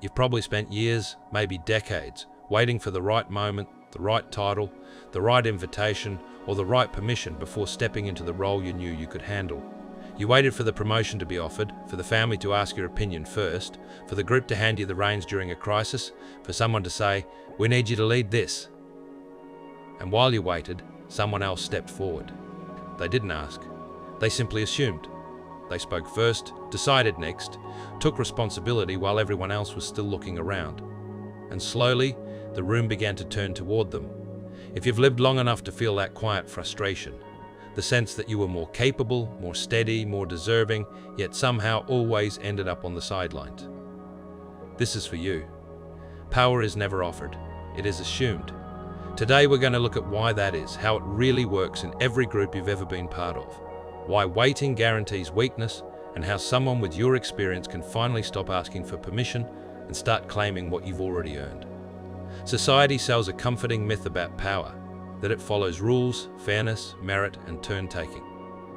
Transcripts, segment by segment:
You've probably spent years, maybe decades, waiting for the right moment, the right title, the right invitation, or the right permission before stepping into the role you knew you could handle. You waited for the promotion to be offered, for the family to ask your opinion first, for the group to hand you the reins during a crisis, for someone to say, "We need you to lead this." And while you waited, someone else stepped forward. They didn't ask. They simply assumed. They spoke first, decided next, took responsibility while everyone else was still looking around. And slowly, the room began to turn toward them. If you've lived long enough to feel that quiet frustration, the sense that you were more capable, more steady, more deserving, yet somehow always ended up on the sidelines. This is for you. Power is never offered. It is assumed. Today we're going to look at why that is, how it really works in every group you've ever been part of, why waiting guarantees weakness, and how someone with your experience can finally stop asking for permission and start claiming what you've already earned. Society sells a comforting myth about power, that it follows rules, fairness, merit, and turn-taking.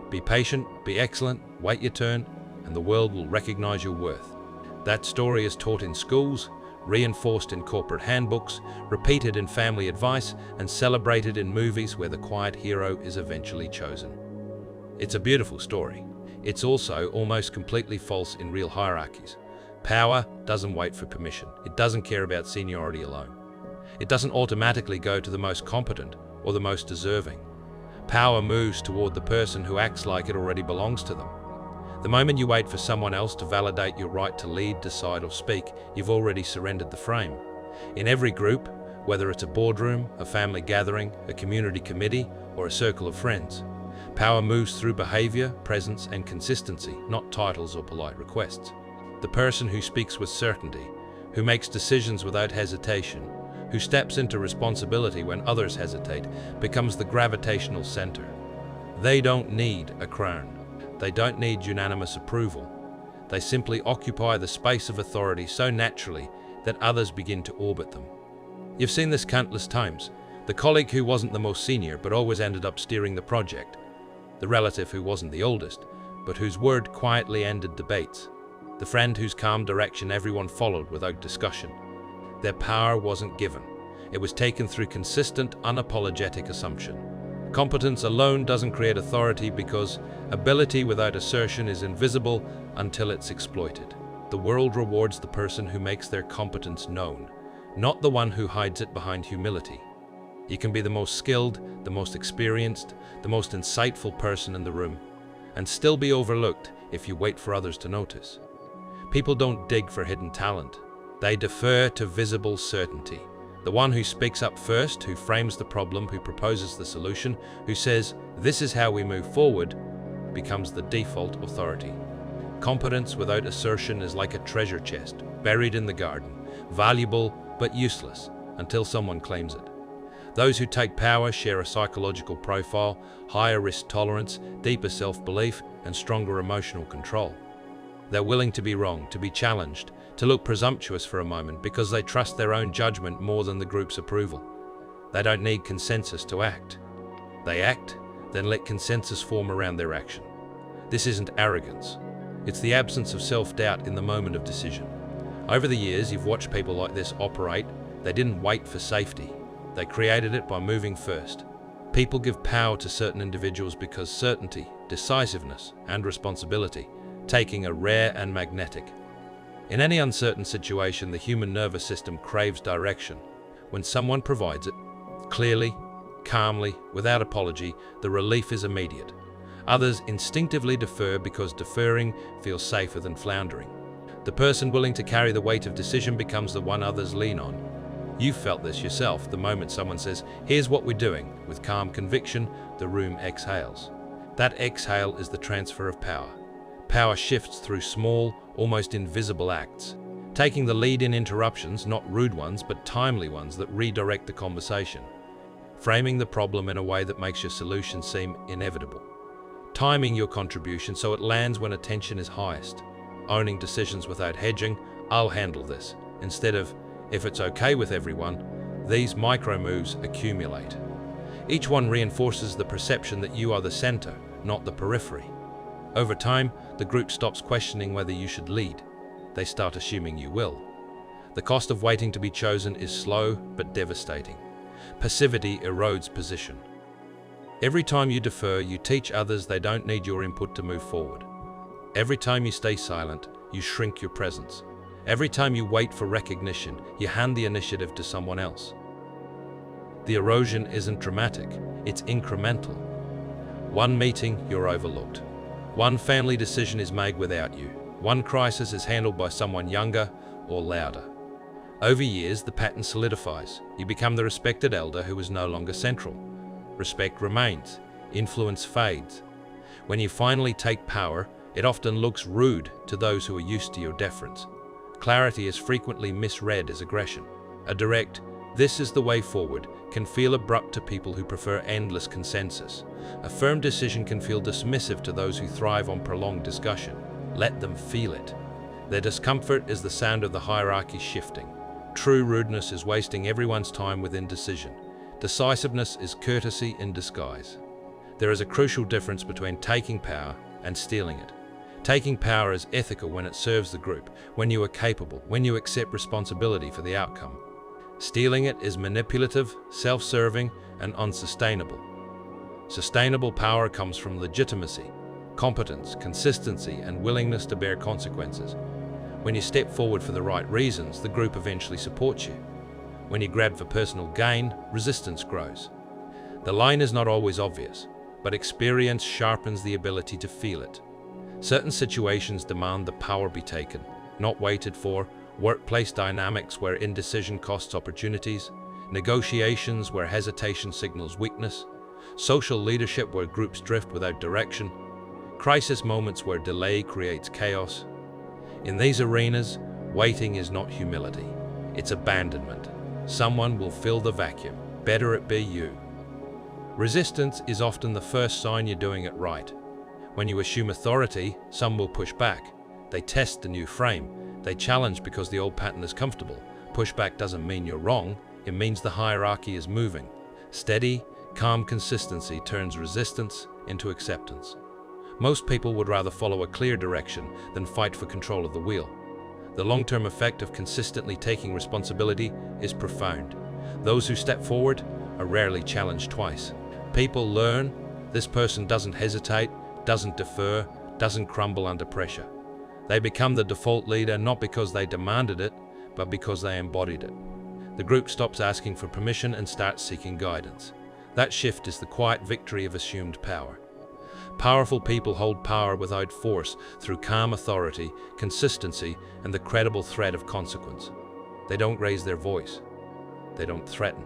Be patient, be excellent, wait your turn, and the world will recognize your worth. That story is taught in schools, reinforced in corporate handbooks, repeated in family advice, and celebrated in movies where the quiet hero is eventually chosen. It's a beautiful story. It's also almost completely false in real hierarchies. Power doesn't wait for permission. It doesn't care about seniority alone. It doesn't automatically go to the most competent or the most deserving. Power moves toward the person who acts like it already belongs to them. The moment you wait for someone else to validate your right to lead, decide, or speak, you've already surrendered the frame. In every group, whether it's a boardroom, a family gathering, a community committee, or a circle of friends, power moves through behavior, presence, and consistency, not titles or polite requests. The person who speaks with certainty, who makes decisions without hesitation, who steps into responsibility when others hesitate, becomes the gravitational center. They don't need a crown. They don't need unanimous approval. They simply occupy the space of authority so naturally that others begin to orbit them. You've seen this countless times. The colleague who wasn't the most senior but always ended up steering the project. The relative who wasn't the oldest, but whose word quietly ended debates. The friend whose calm direction everyone followed without discussion. Their power wasn't given. It was taken through consistent, unapologetic assumption. Competence alone doesn't create authority because ability without assertion is invisible until it's exploited. The world rewards the person who makes their competence known, not the one who hides it behind humility. You can be the most skilled, the most experienced, the most insightful person in the room, and still be overlooked if you wait for others to notice. People don't dig for hidden talent. They defer to visible certainty. The one who speaks up first, who frames the problem, who proposes the solution, who says, "This is how we move forward," becomes the default authority. Competence without assertion is like a treasure chest, buried in the garden, valuable but useless until someone claims it. Those who take power share a psychological profile, higher risk tolerance, deeper self-belief, and stronger emotional control. They're willing to be wrong, to be challenged, to look presumptuous for a moment because they trust their own judgment more than the group's approval. They don't need consensus to act. They act, then let consensus form around their action. This isn't arrogance. It's the absence of self-doubt in the moment of decision. Over the years, you've watched people like this operate. They didn't wait for safety. They created it by moving first. People give power to certain individuals because certainty, decisiveness, and responsibility, taking are rare and magnetic. In any uncertain situation, the human nervous system craves direction. When someone provides it, clearly, calmly, without apology, the relief is immediate. Others instinctively defer because deferring feels safer than floundering. The person willing to carry the weight of decision becomes the one others lean on. You've felt this yourself. The moment someone says, "Here's what we're doing," with calm conviction, the room exhales. That exhale is the transfer of power. Power shifts through small, almost invisible acts, taking the lead in interruptions, not rude ones, but timely ones that redirect the conversation, framing the problem in a way that makes your solution seem inevitable, timing your contribution so it lands when attention is highest, owning decisions without hedging, "I'll handle this," instead of, "If it's okay with everyone." These micro moves accumulate. Each one reinforces the perception that you are the center, not the periphery. Over time, the group stops questioning whether you should lead. They start assuming you will. The cost of waiting to be chosen is slow but devastating. Passivity erodes position. Every time you defer, you teach others they don't need your input to move forward. Every time you stay silent, you shrink your presence. Every time you wait for recognition, you hand the initiative to someone else. The erosion isn't dramatic, it's incremental. One meeting, you're overlooked. One family decision is made without you. One crisis is handled by someone younger or louder. Over years, the pattern solidifies. You become the respected elder who is no longer central. Respect remains, influence fades. When you finally take power, it often looks rude to those who are used to your deference. Clarity is frequently misread as aggression. A direct, "This is the way forward," can feel abrupt to people who prefer endless consensus. A firm decision can feel dismissive to those who thrive on prolonged discussion. Let them feel it. Their discomfort is the sound of the hierarchy shifting. True rudeness is wasting everyone's time with indecision. Decisiveness is courtesy in disguise. There is a crucial difference between taking power and stealing it. Taking power is ethical when it serves the group, when you are capable, when you accept responsibility for the outcome. Stealing it is manipulative, self-serving, and unsustainable. Sustainable power comes from legitimacy, competence, consistency, and willingness to bear consequences. When you step forward for the right reasons, the group eventually supports you. When you grab for personal gain, resistance grows. The line is not always obvious, but experience sharpens the ability to feel it. Certain situations demand the power be taken, not waited for. Workplace dynamics where indecision costs opportunities, negotiations where hesitation signals weakness, social leadership where groups drift without direction, crisis moments where delay creates chaos. In these arenas, waiting is not humility, it's abandonment. Someone will fill the vacuum, better it be you. Resistance is often the first sign you're doing it right. When you assume authority, some will push back. They test the new frame. They challenge because the old pattern is comfortable. Pushback doesn't mean you're wrong, it means the hierarchy is moving. Steady, calm consistency turns resistance into acceptance. Most people would rather follow a clear direction than fight for control of the wheel. The long-term effect of consistently taking responsibility is profound. Those who step forward are rarely challenged twice. People learn this person doesn't hesitate, doesn't defer, doesn't crumble under pressure. They become the default leader not because they demanded it, but because they embodied it. The group stops asking for permission and starts seeking guidance. That shift is the quiet victory of assumed power. Powerful people hold power without force through calm authority, consistency, and the credible threat of consequence. They don't raise their voice. They don't threaten.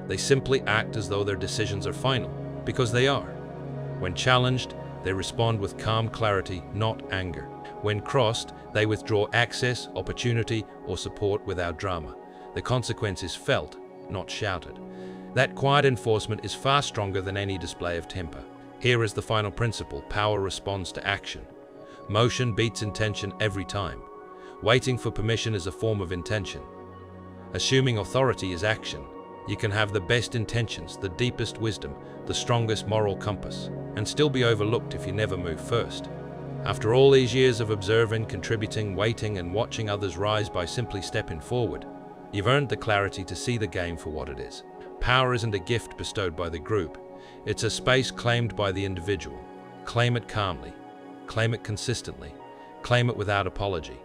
They simply act as though their decisions are final, because they are. When challenged, they respond with calm clarity, not anger. When crossed, they withdraw access, opportunity, or support without drama. The consequence is felt, not shouted. That quiet enforcement is far stronger than any display of temper. Here is the final principle: power responds to action. Motion beats intention every time. Waiting for permission is a form of intention. Assuming authority is action. You can have the best intentions, the deepest wisdom, the strongest moral compass, and still be overlooked if you never move first. After all these years of observing, contributing, waiting, and watching others rise by simply stepping forward, you've earned the clarity to see the game for what it is. Power isn't a gift bestowed by the group. It's a space claimed by the individual. Claim it calmly. Claim it consistently. Claim it without apology.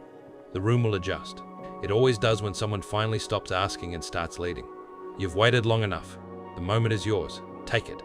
The room will adjust. It always does when someone finally stops asking and starts leading. You've waited long enough. The moment is yours. Take it.